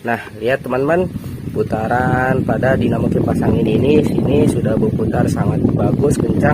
Nah, lihat teman-teman, putaran pada dinamo kipas angin ini sini sudah berputar sangat bagus, kencang.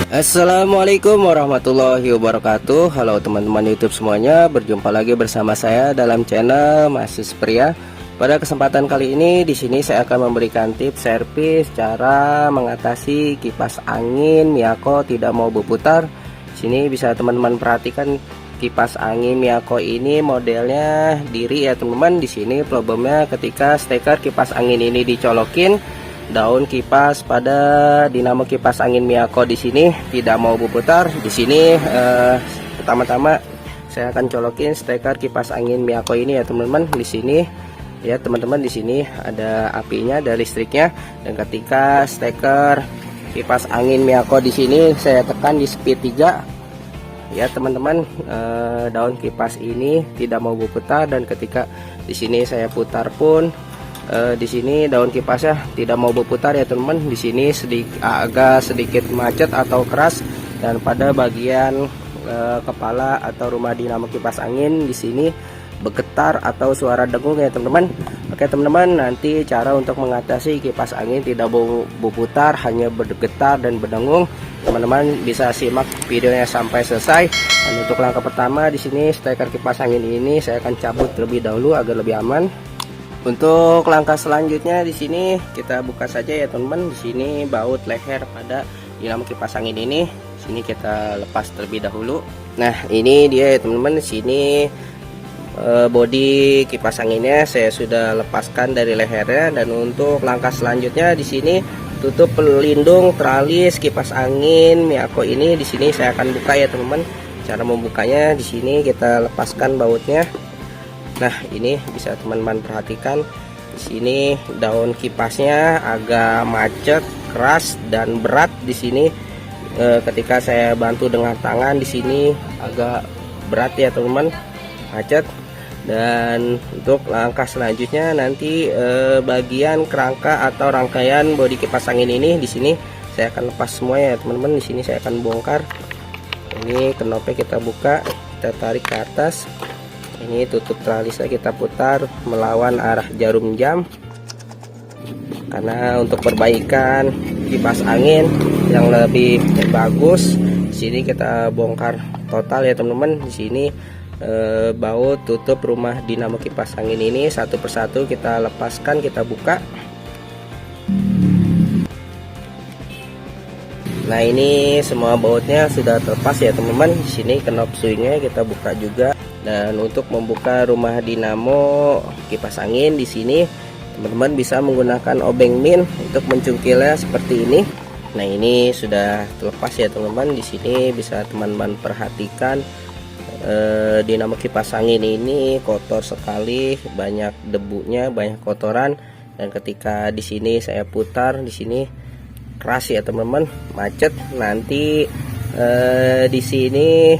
Assalamualaikum warahmatullahi wabarakatuh. Halo teman-teman YouTube semuanya, berjumpa lagi bersama saya dalam channel Mas Pria. Pada kesempatan kali ini di sini saya akan memberikan tips servis cara mengatasi kipas angin Miyako tidak mau berputar. Sini bisa teman-teman perhatikan kipas angin Miyako ini modelnya diri ya teman-teman. Di sini problemnya ketika steker kipas angin ini dicolokin, daun kipas pada dinamo kipas angin Miyako di sini tidak mau berputar. Di sini pertama-tama saya akan colokin steker kipas angin Miyako ini ya teman-teman. Di sini ya teman-teman, di sini ada apinya, ada listriknya, dan ketika steker kipas angin Miyako di sini saya tekan di speed 3 ya teman-teman, daun kipas ini tidak mau berputar. Dan ketika di sini saya putar pun di sini daun kipasnya tidak mau berputar ya teman-teman. Di sini agak sedikit macet atau keras, dan pada bagian kepala atau rumah dinamo kipas angin di sini bergetar atau suara dengung ya teman-teman. Oke teman-teman, nanti cara untuk mengatasi kipas angin tidak berputar, hanya bergetar dan berdengung, teman-teman bisa simak videonya sampai selesai. Dan untuk langkah pertama di sini steker kipas angin ini saya akan cabut terlebih dahulu agar lebih aman. Untuk langkah selanjutnya di sini kita buka saja ya teman-teman. Di sini baut leher pada dinamo kipas angin ini, sini kita lepas terlebih dahulu. Nah, ini dia ya teman-teman. Di sini bodi kipas anginnya saya sudah lepaskan dari lehernya. Dan untuk langkah selanjutnya di sini tutup pelindung tralis kipas angin Miyako ini di sini saya akan buka ya teman-teman. Cara membukanya di sini kita lepaskan bautnya. Nah, ini bisa teman-teman perhatikan di sini daun kipasnya agak macet, keras dan berat di sini. Ketika saya bantu dengan tangan di sini agak berat ya teman-teman, macet. Dan untuk langkah selanjutnya nanti bagian kerangka atau rangkaian bodi kipas angin ini di sini saya akan lepas semua ya teman-teman. Di sini saya akan bongkar. Ini knopnya kita buka, kita tarik ke atas. Ini tutup tralisnya kita putar melawan arah jarum jam, karena untuk perbaikan kipas angin yang lebih bagus. Di sini kita bongkar total ya teman-teman. Di sini baut tutup rumah dinamo kipas angin ini satu persatu kita lepaskan, kita buka. Nah, ini semua bautnya sudah terlepas ya teman-teman. Di sini knop swingnya kita buka juga. Dan untuk membuka rumah dinamo kipas angin di sini teman-teman bisa menggunakan obeng min untuk mencungkilnya seperti ini. Nah, ini sudah terlepas ya teman-teman. Di sini bisa teman-teman perhatikan dinamo kipas angin ini kotor sekali, banyak debunya, banyak kotoran. Dan ketika di sini saya putar, di sini keras ya teman-teman, macet. Nanti di sini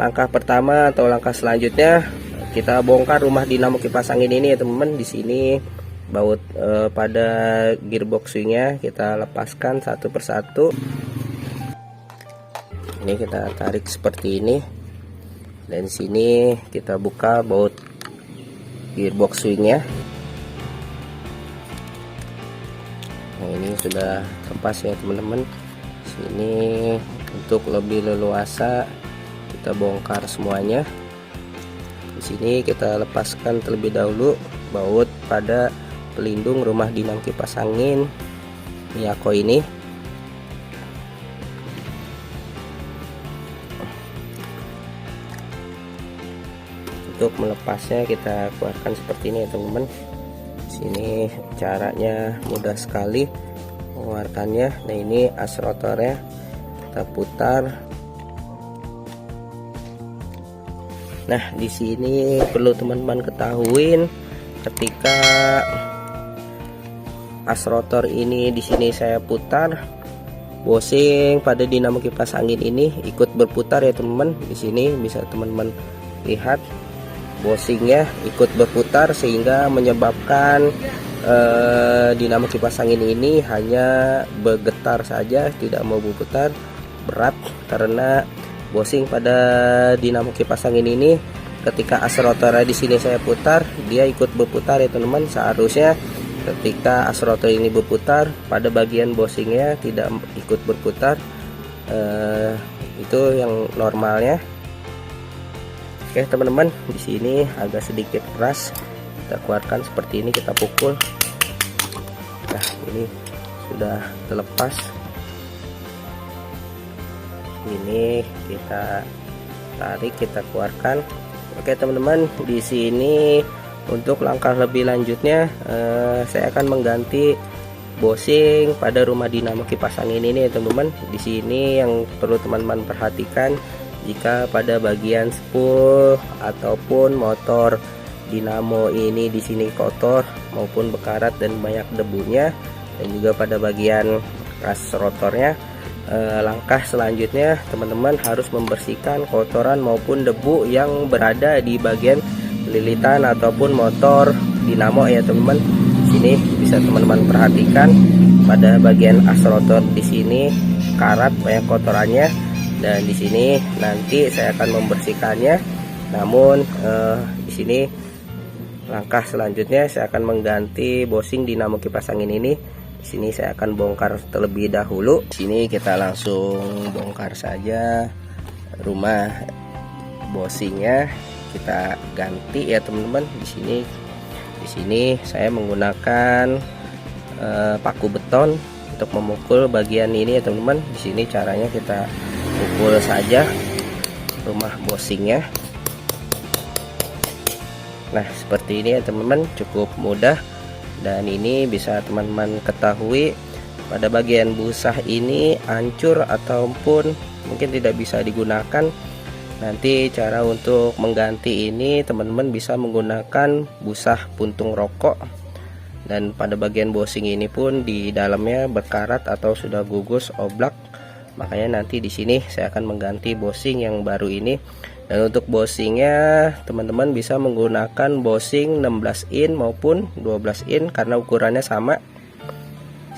langkah pertama atau langkah selanjutnya kita bongkar rumah dinamo kipas angin ini ya teman-teman. Di sini baut pada gearbox swingnya kita lepaskan satu persatu. Ini kita tarik seperti ini, dan sini kita buka baut gearbox swingnya. Nah, ini sudah lepas ya teman-teman. Sini untuk lebih leluasa kita bongkar semuanya. Di sini kita lepaskan terlebih dahulu baut pada pelindung rumah dinamo kipas angin Miyako ini. Untuk melepasnya kita keluarkan seperti ini ya teman-teman. Sini caranya mudah sekali mengeluarkannya. Nah, ini as rotornya kita putar. Nah, di sini perlu teman-teman ketahuin ketika as rotor ini di sini saya putar, bosing pada dinamo kipas angin ini ikut berputar ya teman-teman. Di sini bisa teman-teman lihat bosingnya ikut berputar sehingga menyebabkan dinamo kipas angin ini hanya bergetar saja, tidak mau berputar. Berat karena bosing pada dinamo kipas angin ini. Ketika as rotornya di sini saya putar, dia ikut berputar ya teman-teman. Seharusnya ketika as rotor ini berputar, pada bagian bosingnya tidak ikut berputar. Itu yang normalnya. Oke teman-teman, di sini agak sedikit keras, kita keluarkan seperti ini, kita pukul. Nah ini sudah terlepas. Ini kita tarik, kita keluarkan. Oke teman-teman, di sini untuk langkah lebih lanjutnya saya akan mengganti bosing pada rumah dinamo kipas angin ini ya teman-teman. Di sini yang perlu teman-teman perhatikan, jika pada bagian spool ataupun motor dinamo ini di sini kotor maupun bekarat dan banyak debunya, dan juga pada bagian as rotornya, langkah selanjutnya teman-teman harus membersihkan kotoran maupun debu yang berada di bagian lilitan ataupun motor dinamo ya teman-teman. Sini bisa teman-teman perhatikan pada bagian as rotor di sini karat, banyak kotorannya, dan di sini nanti saya akan membersihkannya. Namun di sini langkah selanjutnya saya akan mengganti bosing dinamo kipas angin ini. Di sini saya akan bongkar terlebih dahulu. Di sini kita langsung bongkar saja rumah bosingnya, kita ganti ya teman-teman. Di sini saya menggunakan paku beton untuk memukul bagian ini ya teman-teman. Di sini caranya kita pukul saja rumah bosingnya. Nah seperti ini ya teman-teman, cukup mudah. Dan ini bisa teman-teman ketahui pada bagian busah ini hancur ataupun mungkin tidak bisa digunakan. Nanti cara untuk mengganti ini teman-teman bisa menggunakan busah puntung rokok. Dan pada bagian bosing ini pun di dalamnya berkarat atau sudah gugus oblak. Makanya nanti di sini saya akan mengganti bosing yang baru ini. Dan untuk bosingnya teman-teman bisa menggunakan bosing 16 in maupun 12 in karena ukurannya sama.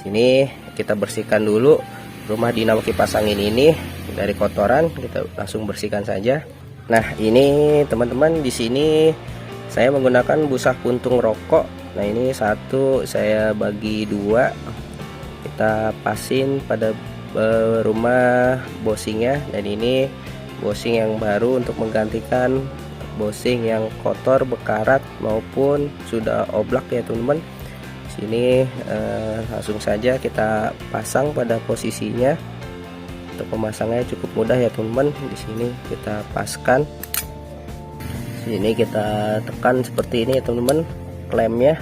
Sini kita bersihkan dulu rumah dinamo kipas angin ini dari kotoran, kita langsung bersihkan saja. Nah ini teman-teman, di sini saya menggunakan busah puntung rokok. Nah ini satu saya bagi dua, kita pasin pada rumah bosingnya. Dan ini bosing yang baru untuk menggantikan bosing yang kotor, bekarat maupun sudah oblak ya teman-teman. Sini langsung saja kita pasang pada posisinya. Untuk pemasangnya cukup mudah ya teman-teman. Di sini kita paskan, sini kita tekan seperti ini ya teman-teman klemnya.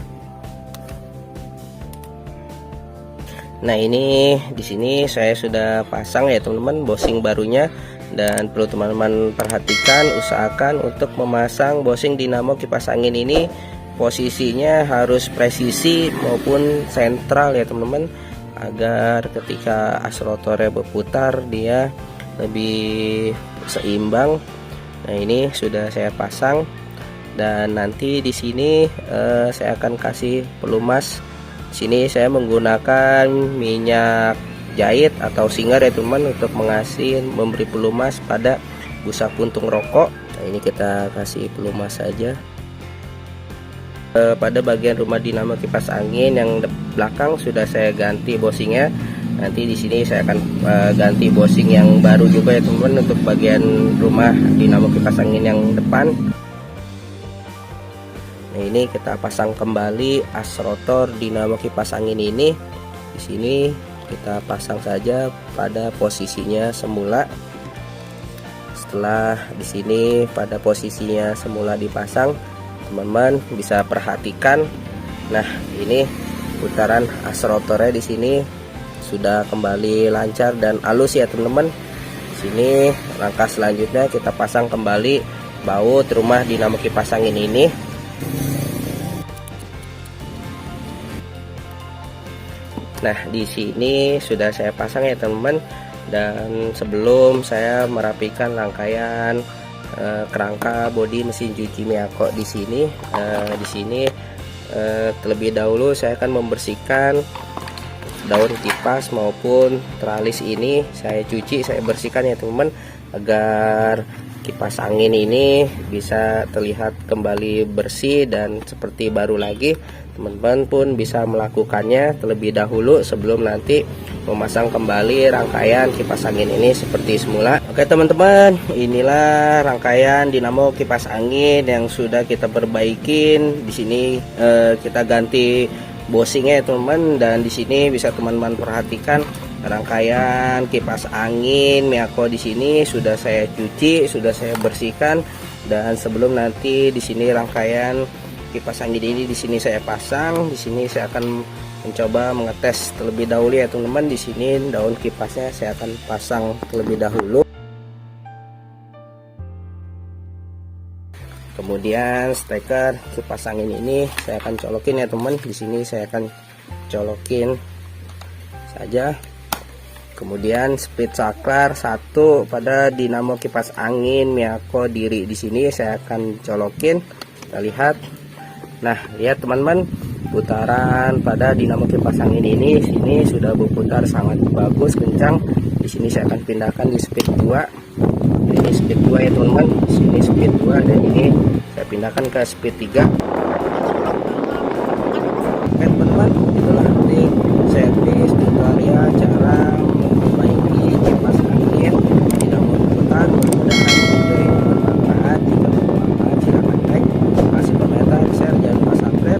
Nah ini di sini saya sudah pasang ya teman-teman bosing barunya. Dan perlu teman-teman perhatikan, usahakan untuk memasang bosing dinamo kipas angin ini posisinya harus presisi maupun sentral ya teman-teman, agar ketika as rotornya berputar dia lebih seimbang. Nah ini sudah saya pasang, dan nanti di sini saya akan kasih pelumas. Sini saya menggunakan minyak jahit atau singar ya teman, untuk memberi pelumas pada busah puntung rokok. Nah ini kita kasih pelumas saja pada bagian rumah dinamo kipas angin yang belakang sudah saya ganti bosingnya. Nanti di sini saya akan ganti bosing yang baru juga ya teman-teman untuk bagian rumah dinamo kipas angin yang depan. Nah ini kita pasang kembali as rotor dinamo kipas angin ini. Di sini kita pasang saja pada posisinya semula. Setelah di sini pada posisinya semula dipasang, teman-teman bisa perhatikan. Nah, ini putaran as rotornya di sini sudah kembali lancar dan halus ya teman-teman. Sini langkah selanjutnya kita pasang kembali baut rumah dinamo kipas angin ini. Nah di sini sudah saya pasang ya teman-teman. Dan sebelum saya merapikan rangkaian kerangka bodi mesin cuci Miyako di sini, terlebih dahulu saya akan membersihkan daun kipas maupun tralis ini. Saya cuci, saya bersihkan ya teman-teman. agar kipas angin ini bisa terlihat kembali bersih dan seperti baru lagi. Teman-teman pun bisa melakukannya terlebih dahulu sebelum nanti memasang kembali rangkaian kipas angin ini seperti semula. Oke teman-teman, inilah rangkaian dinamo kipas angin yang sudah kita perbaikin. Di sini kita ganti bushingnya ya teman-teman, dan di sini bisa teman-teman perhatikan rangkaian kipas angin Miyako di sini sudah saya cuci, sudah saya bersihkan, dan sebelum nanti di sini rangkaian kipas angin ini di sini saya pasang, di sini saya akan mencoba mengetes terlebih dahulu ya teman-teman. Di sini daun kipasnya saya akan pasang terlebih dahulu. Kemudian steker kipas angin ini saya akan colokin ya teman. Di sini saya akan colokin saja. Kemudian speed saklar 1 pada dinamo kipas angin Miyako diri di sini saya akan colokin. Kita lihat. Nah, lihat teman-teman, putaran pada dinamo kipas angin ini sini sudah berputar sangat bagus, kencang. Di sini saya akan pindahkan di speed 2. Ini speed 2 ya teman-teman. Sini speed 2 dan ini saya pindahkan ke speed 3. Oke teman-teman, itulah tadi saya tutorial cara